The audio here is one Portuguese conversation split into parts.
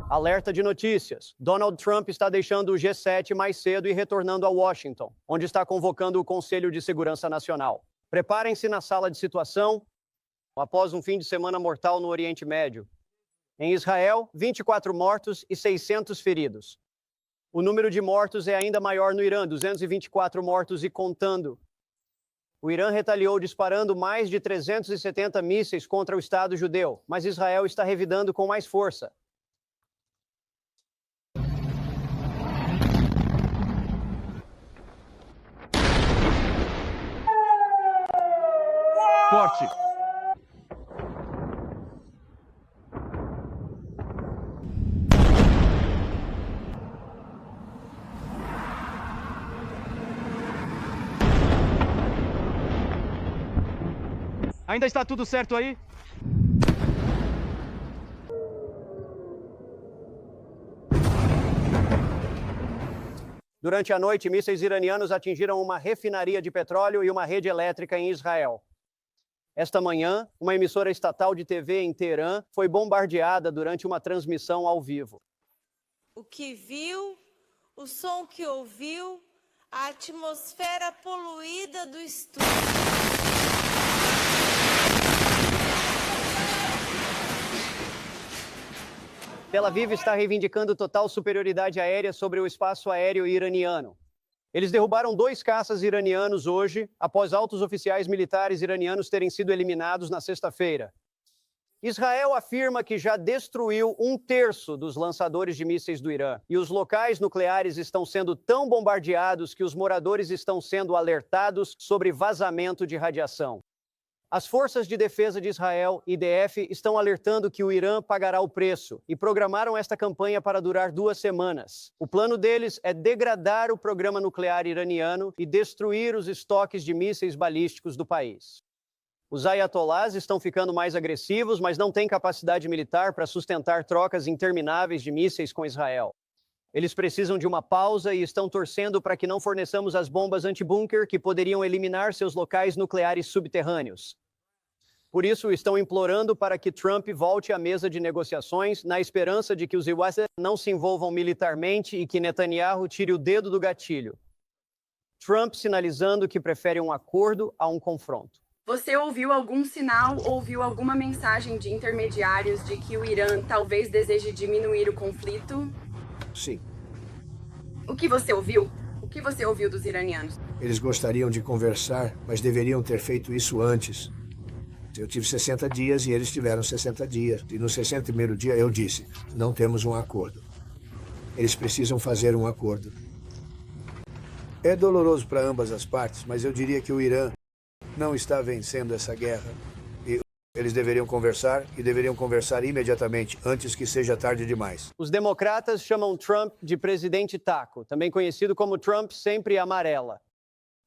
Alerta de notícias. Donald Trump está deixando o G7 mais cedo e retornando a Washington, onde está convocando o Conselho de Segurança Nacional. Preparem-se na sala de situação após um fim de semana mortal no Oriente Médio. Em Israel, 24 mortos e 600 feridos. O número de mortos é ainda maior no Irã, 224 mortos e contando. O Irã retaliou disparando mais de 370 mísseis contra o Estado judeu, mas Israel está revidando com mais força. Forte! Ainda está tudo certo aí? Durante a noite, mísseis iranianos atingiram uma refinaria de petróleo e uma rede elétrica em Israel. Esta manhã, uma emissora estatal de TV em Teherã foi bombardeada durante uma transmissão ao vivo. O que viu, o som que ouviu, a atmosfera poluída do estúdio. Tel Aviv está reivindicando total superioridade aérea sobre o espaço aéreo iraniano. Eles derrubaram 2 caças iranianos hoje, após altos oficiais militares iranianos terem sido eliminados na sexta-feira. Israel afirma que já destruiu 1/3 dos lançadores de mísseis do Irã, e os locais nucleares estão sendo tão bombardeados que os moradores estão sendo alertados sobre vazamento de radiação. As Forças de Defesa de Israel, IDF, estão alertando que o Irã pagará o preço e programaram esta campanha para durar 2 semanas. O plano deles é degradar o programa nuclear iraniano e destruir os estoques de mísseis balísticos do país. Os ayatolás estão ficando mais agressivos, mas não têm capacidade militar para sustentar trocas intermináveis de mísseis com Israel. Eles precisam de uma pausa e estão torcendo para que não forneçamos as bombas antibunker que poderiam eliminar seus locais nucleares subterrâneos. Por isso, estão implorando para que Trump volte à mesa de negociações na esperança de que os USA não se envolvam militarmente e que Netanyahu tire o dedo do gatilho. Trump sinalizando que prefere um acordo a um confronto. Você ouviu algum sinal, ouviu alguma mensagem de intermediários de que o Irã talvez deseje diminuir o conflito? Sim. O que você ouviu? O que você ouviu dos iranianos? Eles gostariam de conversar, mas deveriam ter feito isso antes. Eu tive 60 dias e eles tiveram 60 dias. E no 61º dia eu disse, não temos um acordo. Eles precisam fazer um acordo. É doloroso para ambas as partes, mas eu diria que o Irã não está vencendo essa guerra. E eles deveriam conversar e deveriam conversar imediatamente, antes que seja tarde demais. Os democratas chamam Trump de presidente taco, também conhecido como Trump sempre amarela.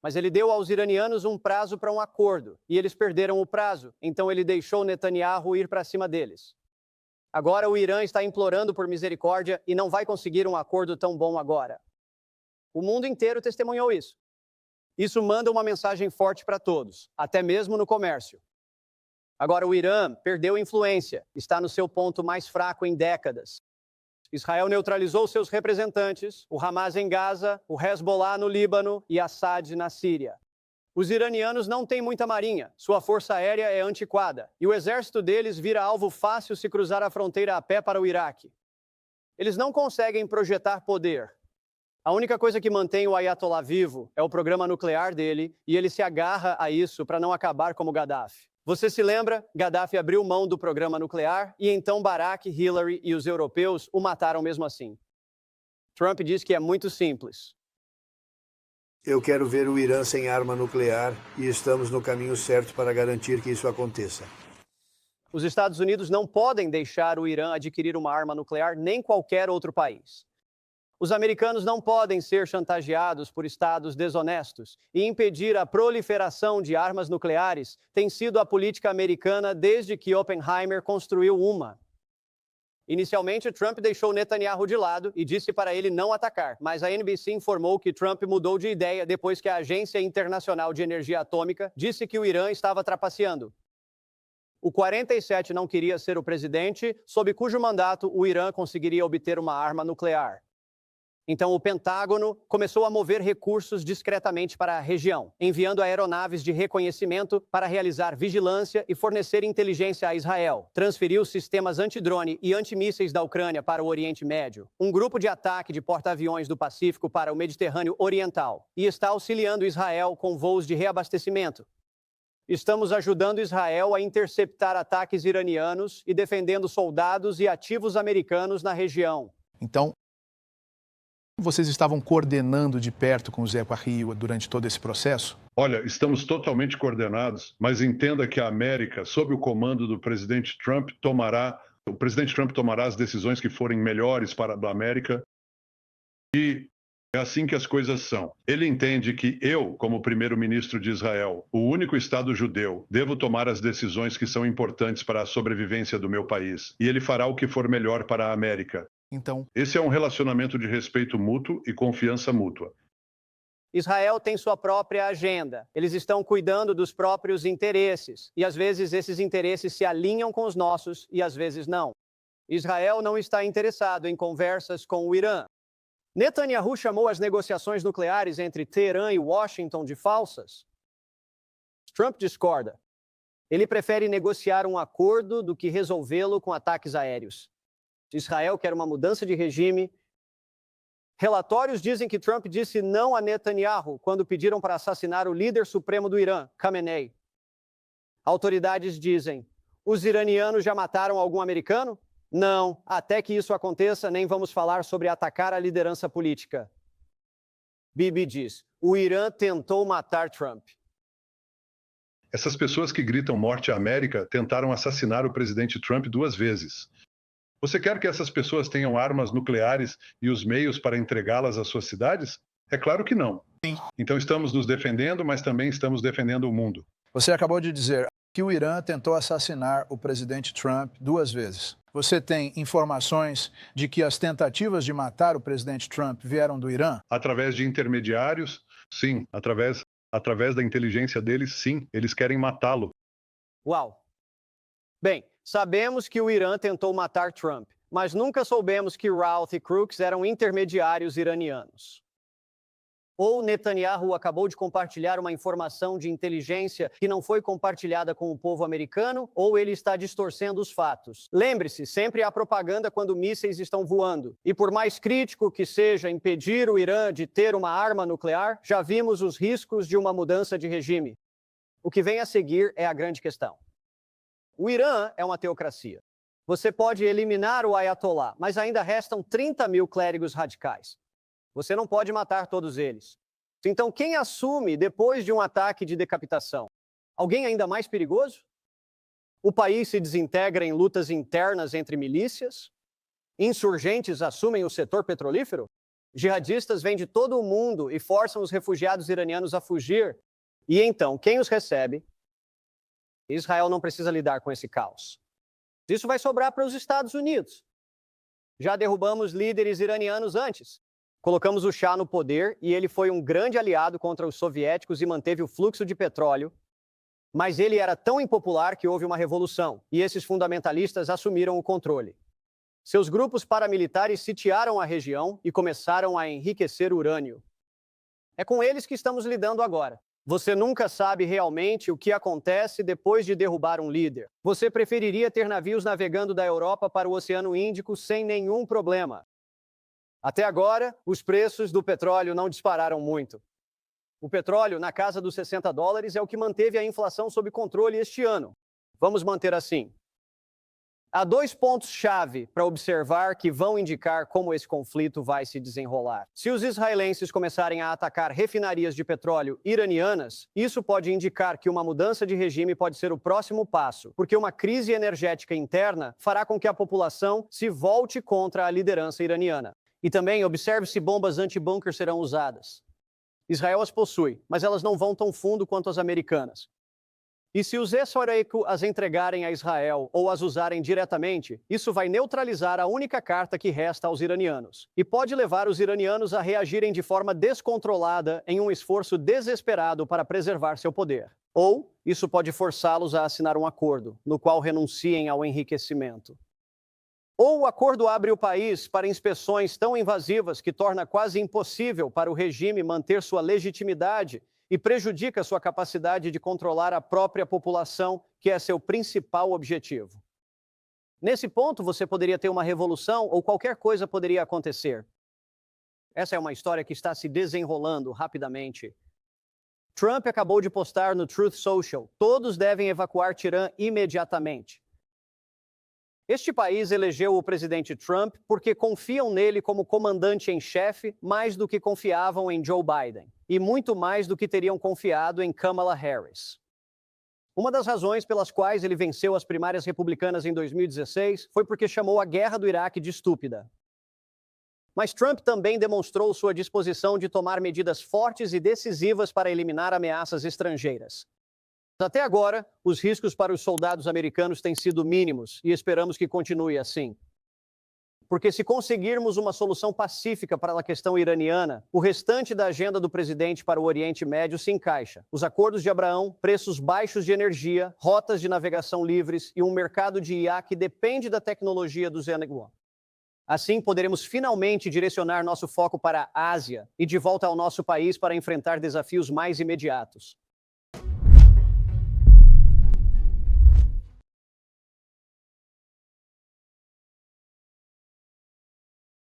Mas ele deu aos iranianos um prazo para um acordo, e eles perderam o prazo, então ele deixou Netanyahu ir para cima deles. Agora o Irã está implorando por misericórdia e não vai conseguir um acordo tão bom agora. O mundo inteiro testemunhou isso. Isso manda uma mensagem forte para todos, até mesmo no comércio. Agora o Irã perdeu influência, está no seu ponto mais fraco em décadas. Israel neutralizou seus representantes, o Hamas em Gaza, o Hezbollah no Líbano e Assad na Síria. Os iranianos não têm muita marinha, sua força aérea é antiquada, e o exército deles vira alvo fácil se cruzar a fronteira a pé para o Iraque. Eles não conseguem projetar poder. A única coisa que mantém o Ayatollah vivo é o programa nuclear dele, e ele se agarra a isso para não acabar como Gaddafi. Você se lembra? Gaddafi abriu mão do programa nuclear e então Barack, Hillary e os europeus o mataram mesmo assim. Trump diz que é muito simples. Eu quero ver o Irã sem arma nuclear e estamos no caminho certo para garantir que isso aconteça. Os Estados Unidos não podem deixar o Irã adquirir uma arma nuclear nem qualquer outro país. Os americanos não podem ser chantageados por estados desonestos e impedir a proliferação de armas nucleares tem sido a política americana desde que Oppenheimer construiu uma. Inicialmente, Trump deixou Netanyahu de lado e disse para ele não atacar, mas a NBC informou que Trump mudou de ideia depois que a Agência Internacional de Energia Atômica disse que o Irã estava trapaceando. O 47 não queria ser o presidente, sob cujo mandato o Irã conseguiria obter uma arma nuclear. Então, o Pentágono começou a mover recursos discretamente para a região, enviando aeronaves de reconhecimento para realizar vigilância e fornecer inteligência a Israel. Transferiu sistemas antidrone e antimísseis da Ucrânia para o Oriente Médio, um grupo de ataque de porta-aviões do Pacífico para o Mediterrâneo Oriental, e está auxiliando Israel com voos de reabastecimento. Estamos ajudando Israel a interceptar ataques iranianos e defendendo soldados e ativos americanos na região. Então, vocês estavam coordenando de perto com o Zé Rio durante todo esse processo? Olha, estamos totalmente coordenados, mas entenda que a América, sob o comando do presidente Trump, o presidente Trump tomará as decisões que forem melhores para a América. E é assim que as coisas são. Ele entende que eu, como primeiro-ministro de Israel, o único Estado judeu, devo tomar as decisões que são importantes para a sobrevivência do meu país. E ele fará o que for melhor para a América. Então, esse é um relacionamento de respeito mútuo e confiança mútua. Israel tem sua própria agenda. Eles estão cuidando dos próprios interesses. E às vezes esses interesses se alinham com os nossos e às vezes não. Israel não está interessado em conversas com o Irã. Netanyahu chamou as negociações nucleares entre Teherã e Washington de falsas. Trump discorda. Ele prefere negociar um acordo do que resolvê-lo com ataques aéreos. Israel quer uma mudança de regime. Relatórios dizem que Trump disse não a Netanyahu quando pediram para assassinar o líder supremo do Irã, Khamenei. Autoridades dizem: os iranianos já mataram algum americano? Não, até que isso aconteça, nem vamos falar sobre atacar a liderança política. Bibi diz: o Irã tentou matar Trump. Essas pessoas que gritam morte à América tentaram assassinar o presidente Trump 2 vezes. Você quer que essas pessoas tenham armas nucleares e os meios para entregá-las às suas cidades? É claro que não. Sim. Então estamos nos defendendo, mas também estamos defendendo o mundo. Você acabou de dizer que o Irã tentou assassinar o presidente Trump 2 vezes. Você tem informações de que as tentativas de matar o presidente Trump vieram do Irã? Através de intermediários, sim. Através da inteligência deles, sim. Eles querem matá-lo. Uau! Bem, sabemos que o Irã tentou matar Trump, mas nunca soubemos que Routh e Crooks eram intermediários iranianos. Ou Netanyahu acabou de compartilhar uma informação de inteligência que não foi compartilhada com o povo americano, ou ele está distorcendo os fatos. Lembre-se, sempre há propaganda quando mísseis estão voando. E por mais crítico que seja impedir o Irã de ter uma arma nuclear, já vimos os riscos de uma mudança de regime. O que vem a seguir é a grande questão. O Irã é uma teocracia. Você pode eliminar o Ayatollah, mas ainda restam 30 mil clérigos radicais. Você não pode matar todos eles. Então, quem assume depois de um ataque de decapitação? Alguém ainda mais perigoso? O país se desintegra em lutas internas entre milícias? Insurgentes assumem o setor petrolífero? Jihadistas vêm de todo o mundo e forçam os refugiados iranianos a fugir? E então, quem os recebe? Israel não precisa lidar com esse caos. Isso vai sobrar para os Estados Unidos. Já derrubamos líderes iranianos antes. Colocamos o Shah no poder e ele foi um grande aliado contra os soviéticos e manteve o fluxo de petróleo. Mas ele era tão impopular que houve uma revolução e esses fundamentalistas assumiram o controle. Seus grupos paramilitares sitiaram a região e começaram a enriquecer urânio. É com eles que estamos lidando agora. Você nunca sabe realmente o que acontece depois de derrubar um líder. Você preferiria ter navios navegando da Europa para o Oceano Índico sem nenhum problema. Até agora, os preços do petróleo não dispararam muito. O petróleo, na casa dos $60, é o que manteve a inflação sob controle este ano. Vamos manter assim. Há 2 pontos-chave para observar que vão indicar como esse conflito vai se desenrolar. Se os israelenses começarem a atacar refinarias de petróleo iranianas, isso pode indicar que uma mudança de regime pode ser o próximo passo, porque uma crise energética interna fará com que a população se volte contra a liderança iraniana. E também observe se bombas anti-bunker serão usadas. Israel as possui, mas elas não vão tão fundo quanto as americanas. E se os Esoreico as entregarem a Israel ou as usarem diretamente, isso vai neutralizar a única carta que resta aos iranianos. E pode levar os iranianos a reagirem de forma descontrolada em um esforço desesperado para preservar seu poder. Ou isso pode forçá-los a assinar um acordo, no qual renunciem ao enriquecimento. Ou o acordo abre o país para inspeções tão invasivas que torna quase impossível para o regime manter sua legitimidade e prejudica sua capacidade de controlar a própria população, que é seu principal objetivo. Nesse ponto, você poderia ter uma revolução ou qualquer coisa poderia acontecer. Essa é uma história que está se desenrolando rapidamente. Trump acabou de postar no Truth Social: todos devem evacuar Tirã imediatamente. Este país elegeu o presidente Trump porque confiam nele como comandante em chefe mais do que confiavam em Joe Biden, e muito mais do que teriam confiado em Kamala Harris. Uma das razões pelas quais ele venceu as primárias republicanas em 2016 foi porque chamou a guerra do Iraque de estúpida. Mas Trump também demonstrou sua disposição de tomar medidas fortes e decisivas para eliminar ameaças estrangeiras. Até agora, os riscos para os soldados americanos têm sido mínimos e esperamos que continue assim. Porque se conseguirmos uma solução pacífica para a questão iraniana, o restante da agenda do presidente para o Oriente Médio se encaixa. Os acordos de Abraão, preços baixos de energia, rotas de navegação livres e um mercado de IA que depende da tecnologia do Zenegua. Assim, poderemos finalmente direcionar nosso foco para a Ásia e de volta ao nosso país para enfrentar desafios mais imediatos.